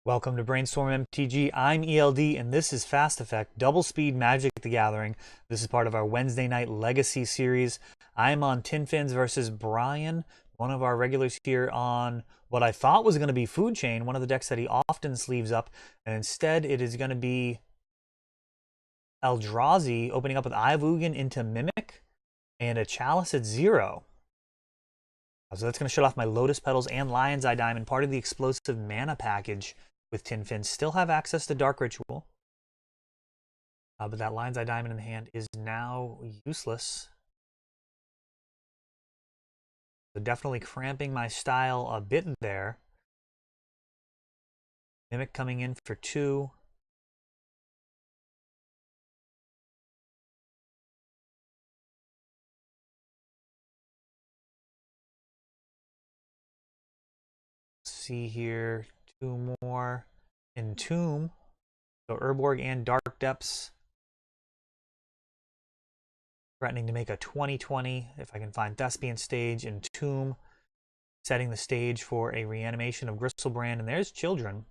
Welcome to Brainstorm MTG. I'm ELD, and this is Fast Effect, Double Speed Magic the Gathering. This is part of our Wednesday night Legacy series. I'm on Tin Fins versus Brian, one of our regulars here on what I thought was going to be Food Chain, one of the decks that he often sleeves up, and instead it is going to be Eldrazi opening up with Eye of Ugin into Mimic and a Chalice at 0. So that's going to shut off my Lotus Petals and Lion's Eye Diamond, part of the explosive mana package with Tin Fins. Still have access to Dark Ritual. But that Lion's Eye Diamond in the hand is now useless. So definitely cramping my style a bit there. Mimic coming in for 2. See here, 2 more. Entomb. So Urborg and Dark Depths. Threatening to make a 20/20 if I can find Thespian Stage. Entomb. Setting the stage for a reanimation of Griselbrand. And there's Children.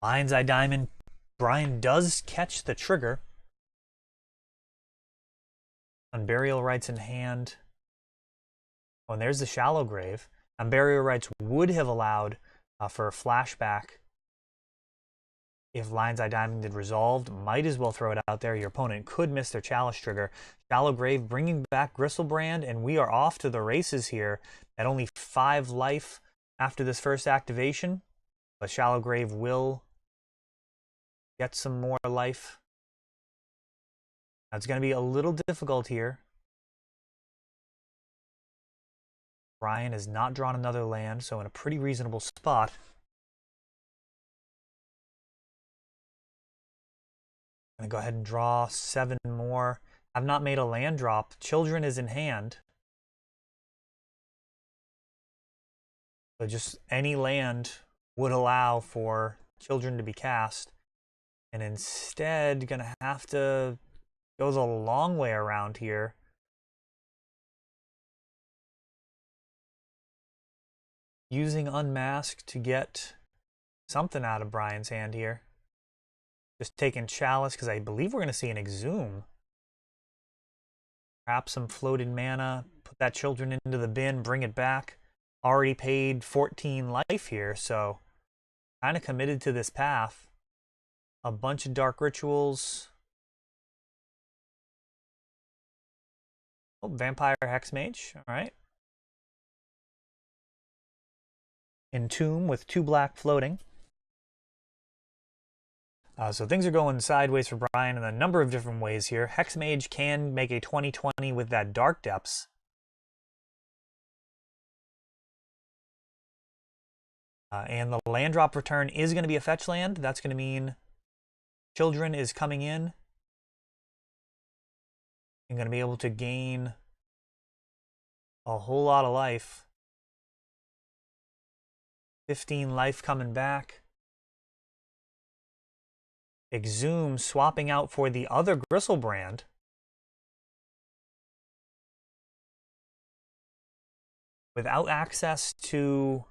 Lion's Eye Diamond. Brian does catch the trigger. Unburial Rites in hand. Oh, and there's the Shallow Grave. Unburial Rites would have allowed for a flashback if Lion's Eye Diamond did resolved. Might as well throw it out there. Your opponent could miss their Chalice trigger. Shallow Grave bringing back Griselbrand, and we are off to the races here at only 5 life after this first activation. But Shallow Grave will get some more life. That's going to be a little difficult here. Brian has not drawn another land, so in a pretty reasonable spot. I'm going to go ahead and draw 7 more. I've not made a land drop. Children is in hand. So just any land would allow for Children to be cast. And instead, going to have to go the long way around here. Using Unmask to get something out of Brian's hand here. Just taking Chalice because I believe we're going to see an Exhume. Perhaps some floated mana. Put that Children into the bin. Bring it back. Already paid 14 life here. So kind of committed to this path. A bunch of Dark Rituals. Oh, Vampire Hexmage. All right. Entomb with 2 black floating. So things are going sideways for Brian in a number of different ways here. Hexmage can make a 20/20 with that Dark Depths. And the land drop return is going to be a fetch land. That's going to mean Children is coming in. I'm going to be able to gain a whole lot of life. 15 life coming back. Exhume swapping out for the other Griselbrand. Without access to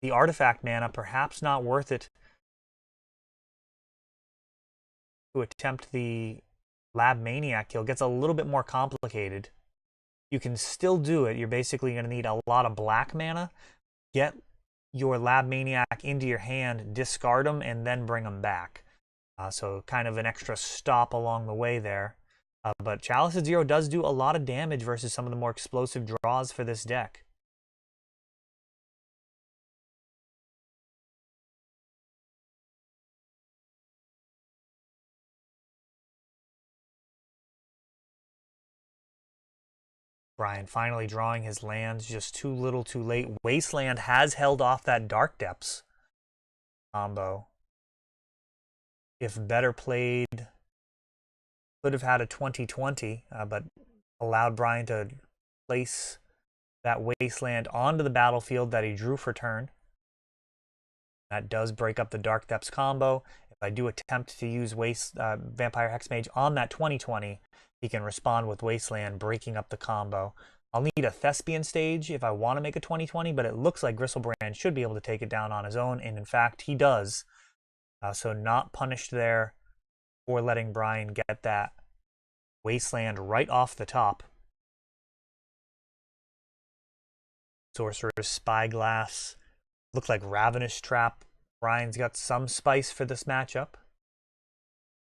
the artifact mana, perhaps not worth it to attempt the Lab Maniac kill. Gets a little bit more complicated. You can still do it. You're basically going to need a lot of black mana. Get your Lab Maniac into your hand, discard them, and then bring them back. So kind of an extra stop along the way there. But Chalice at 0 does do a lot of damage versus some of the more explosive draws for this deck. Brian finally drawing his lands just too little too late. Wasteland has held off that Dark Depths combo. If better played, could have had a 20/20, but allowed Brian to place that Wasteland onto the battlefield that he drew for turn. That does break up the Dark Depths combo. If I do attempt to use Vampire Hexmage on that 20/20, he can respond with Wasteland, breaking up the combo. I'll need a Thespian stage if I want to make a 20/20, but it looks like Griselbrand should be able to take it down on his own, and in fact, he does. So not punished there for letting Brian get that Wasteland right off the top. Sorcerer's Spyglass. Looks like Ravenous Trap. Brian's got some spice for this matchup.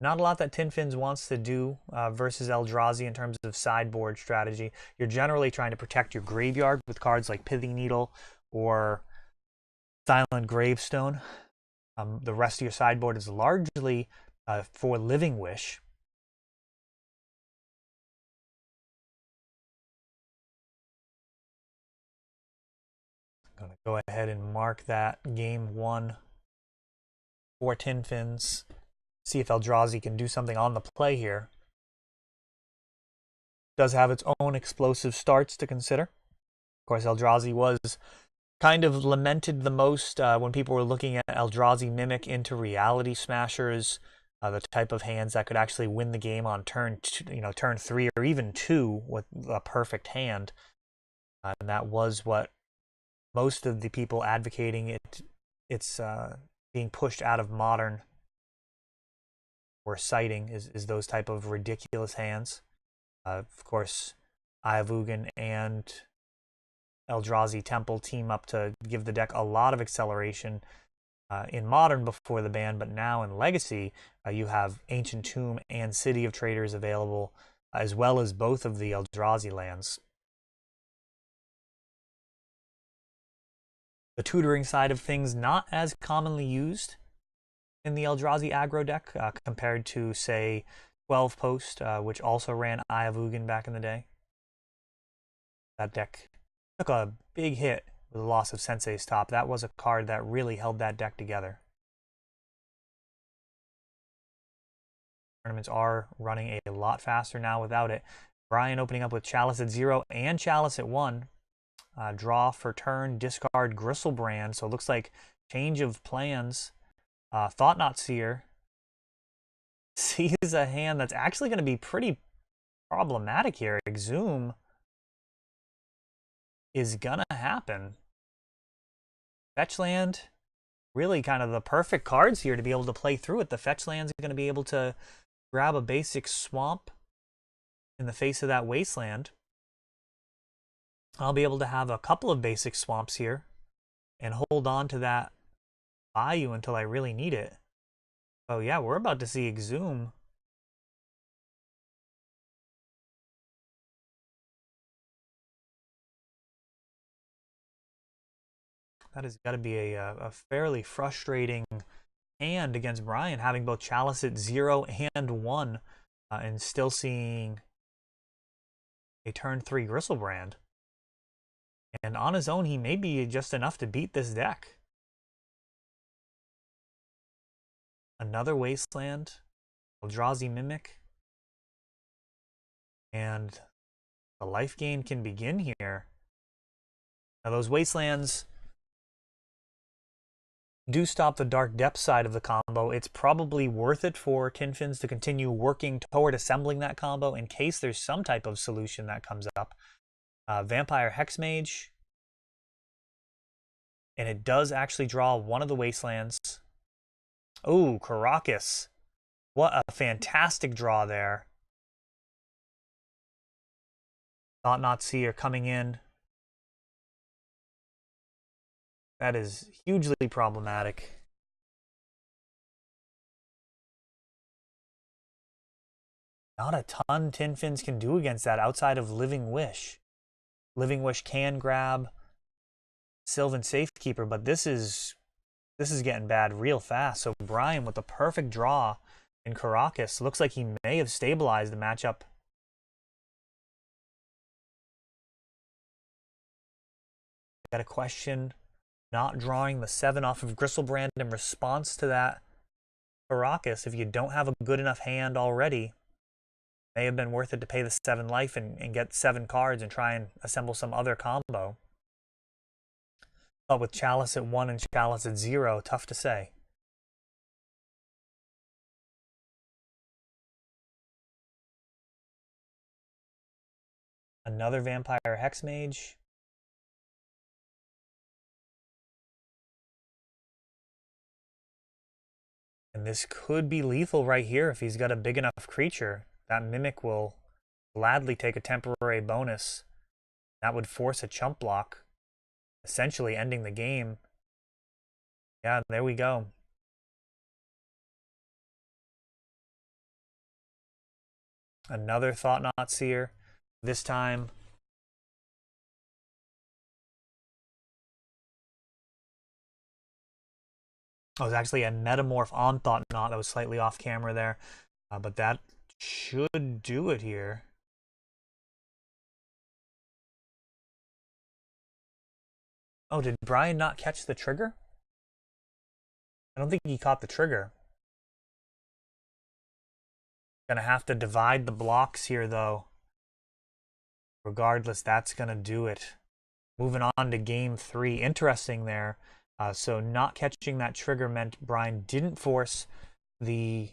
Not a lot that Tin Fins wants to do versus Eldrazi in terms of sideboard strategy. You're generally trying to protect your graveyard with cards like Pithing Needle or Silent Gravestone. The rest of your sideboard is largely for Living Wish. I'm going to go ahead and mark that game 1 for Tin Fins. See if Eldrazi can do something on the play here. Does have its own explosive starts to consider. Of course, Eldrazi was kind of lamented the most when people were looking at Eldrazi Mimic into Reality Smashers, the type of hands that could actually win the game on turn 3 or even 2 with a perfect hand. And that was what most of the people advocating it's being pushed out of Modern or citing is those type of ridiculous hands. Of course, Ayavugan and Eldrazi Temple team up to give the deck a lot of acceleration in Modern before the ban, but now in Legacy, you have Ancient Tomb and City of Traders available, as well as both of the Eldrazi lands. The tutoring side of things not as commonly used in the Eldrazi aggro deck compared to, say, 12 Post, which also ran Ayavugan back in the day. That deck took a big hit with the loss of Sensei's Top. That was a card that really held that deck together. Tournaments are running a lot faster now without it. Brian opening up with Chalice at 0 and Chalice at 1. Draw for turn, discard Griselbrand. So it looks like change of plans. Thought-Knot Seer sees a hand that's actually going to be pretty problematic here. Exhume is going to happen. Fetch land, really kind of the perfect cards here to be able to play through it. The fetch lands are going to be able to grab a basic swamp in the face of that wasteland. I'll be able to have a couple of basic swamps here and hold on to that Bayou until I really need it. Oh yeah, we're about to see Exhume. That has got to be a fairly frustrating hand against Brian, having both Chalice at 0 and 1, and still seeing a turn 3 Griselbrand. And on his own, he may be just enough to beat this deck. Another Wasteland, Eldrazi Mimic, and the life gain can begin here. Now those Wastelands do stop the Dark Depth side of the combo. It's probably worth it for Tin Fins to continue working toward assembling that combo in case there's some type of solution that comes up. Vampire Hexmage, and it does actually draw one of the Wastelands. Oh, Karakas. What a fantastic draw there. Thought-Knot Seer coming in. That is hugely problematic. Not a ton Tin Fins can do against that outside of Living Wish. Living Wish can grab Sylvan Safekeeper, but this is getting bad real fast. So Brian with the perfect draw in Karakas. Looks like he may have stabilized the matchup. Got a question. Not drawing the 7 off of Griselbrand in response to that Karakas. If you don't have a good enough hand already, may have been worth it to pay the 7 life and get 7 cards and try and assemble some other combo. But with Chalice at 1 and Chalice at 0, tough to say. Another Vampire Hexmage. And this could be lethal right here if he's got a big enough creature. That Mimic will gladly take a temporary bonus. That would force a chump block, essentially ending the game. Yeah, there we go. Another Thought-Knot Seer. This time, oh, it was actually a Metamorph on Thought-Knot that was slightly off camera there. But that should do it here. Oh, did Brian not catch the trigger? I don't think he caught the trigger. Gonna have to divide the blocks here, though. Regardless, that's gonna do it. Moving on to game 3. Interesting there. So not catching that trigger meant Brian didn't force the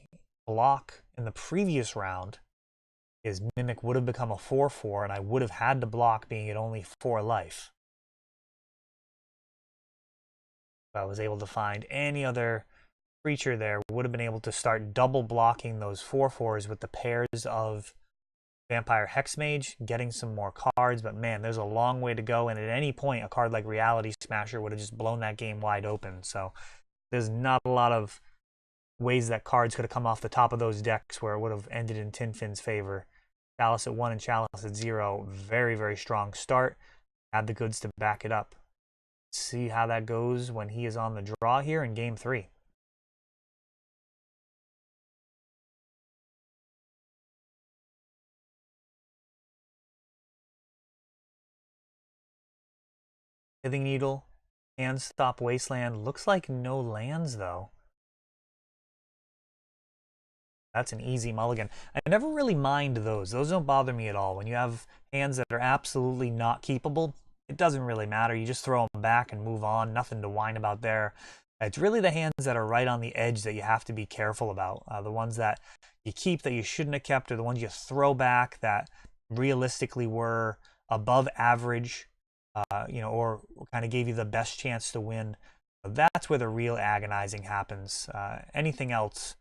block in the previous round. His Mimic would have become a 4/4, and I would have had to block, being at only 4 life. If I was able to find any other creature there, would have been able to start double blocking those 4/4s with the pairs of Vampire Hexmage, getting some more cards. But man, there's a long way to go, and at any point a card like Reality Smasher would have just blown that game wide open. So there's not a lot of ways that cards could have come off the top of those decks where it would have ended in Tinfin's favor. Chalice at 1 and Chalice at 0, very, very strong start. Had the goods to back it up. See how that goes when he is on the draw here in game 3. Pithing Needle, Handstop Wasteland. Looks like no lands, though. That's an easy mulligan. I never really mind those. Those don't bother me at all. When you have hands that are absolutely not keepable, it doesn't really matter. You just throw them back and move on. Nothing to whine about there. It's really the hands that are right on the edge that you have to be careful about. The ones that you keep that you shouldn't have kept, or the ones you throw back that realistically were above average, or kind of gave you the best chance to win. That's where the real agonizing happens. Anything else,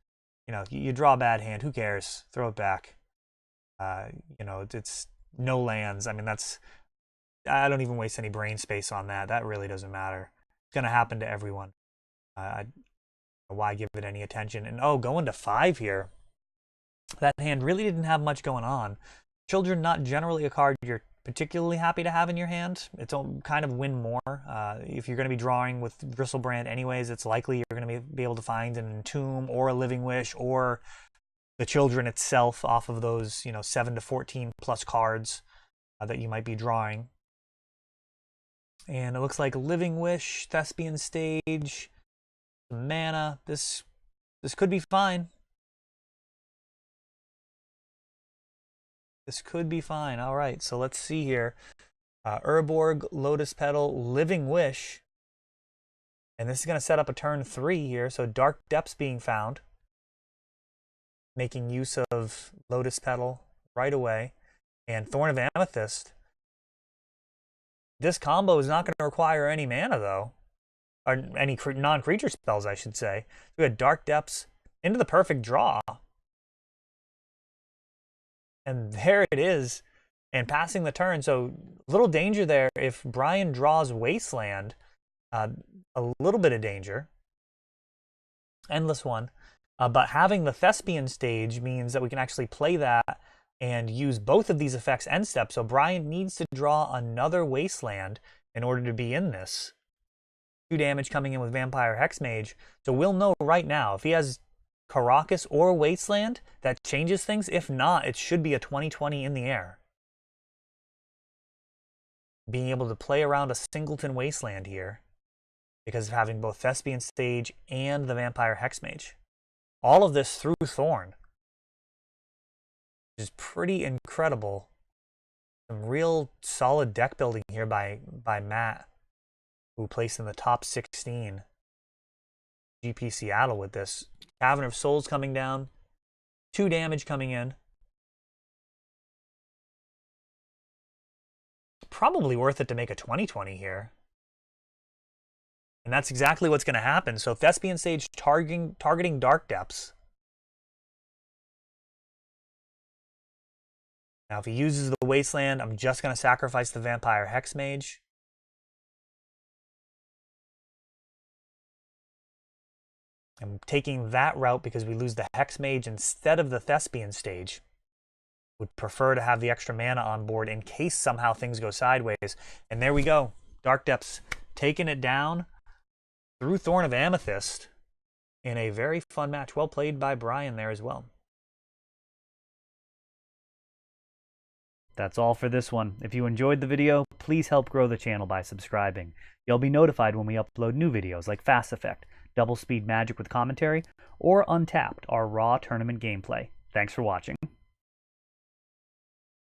you draw a bad hand, who cares? Throw it back. It's no lands. I mean, I don't even waste any brain space on that. That really doesn't matter. It's going to happen to everyone. Why give it any attention? And going to 5 here. That hand really didn't have much going on. Children, not generally a card you're particularly happy to have in your hand. It's kind of win more. If you're going to be drawing with Griselbrand anyways, it's likely you're going to be able to find an Entomb or a Living Wish or the Children itself off of those 7 to 14 plus cards that you might be drawing. And it looks like Living Wish, Thespian Stage, mana. This could be fine. This could be fine. All right, so let's see here. Urborg, Lotus Petal, Living Wish. And this is going to set up a turn 3 here. So Dark Depths being found. Making use of Lotus Petal right away. And Thorn of Amethyst. This combo is not going to require any mana, though. Or any non-creature spells, I should say. We had Dark Depths into the perfect draw. And there it is. And passing the turn. So little danger there if Brian draws Wasteland. A little bit of danger. Endless one. But having the Thespian Stage means that we can actually play that and use both of these effects end step. So Brian needs to draw another Wasteland in order to be in this. 2 damage coming in with Vampire Hexmage. So we'll know right now if he has Karakas or Wasteland, that changes things. If not, it should be a 20/20 in the air. Being able to play around a Singleton Wasteland here because of having both Thespian Stage and the Vampire Hexmage. All of this through Thorn. Which is pretty incredible. Some real solid deck building here by Matt, who placed in the top 16. GP Seattle with this. Cavern of Souls coming down. 2 damage coming in. probably worth it to make a 20/20 here. And that's exactly what's going to happen. So Thespian Sage targeting Dark Depths. Now if he uses the Wasteland, I'm just going to sacrifice the Vampire Hexmage. I'm taking that route because we lose the Hexmage instead of the Thespian Stage. Would prefer to have the extra mana on board in case somehow things go sideways. And there we go. Dark Depths taking it down through Thorn of Amethyst in a very fun match. Well played by Brian there as well. That's all for this one. If you enjoyed the video, please help grow the channel by subscribing. You'll be notified when we upload new videos like Fast Effect, Double Speed Magic with commentary, or Untapped, our raw tournament gameplay. Thanks for watching.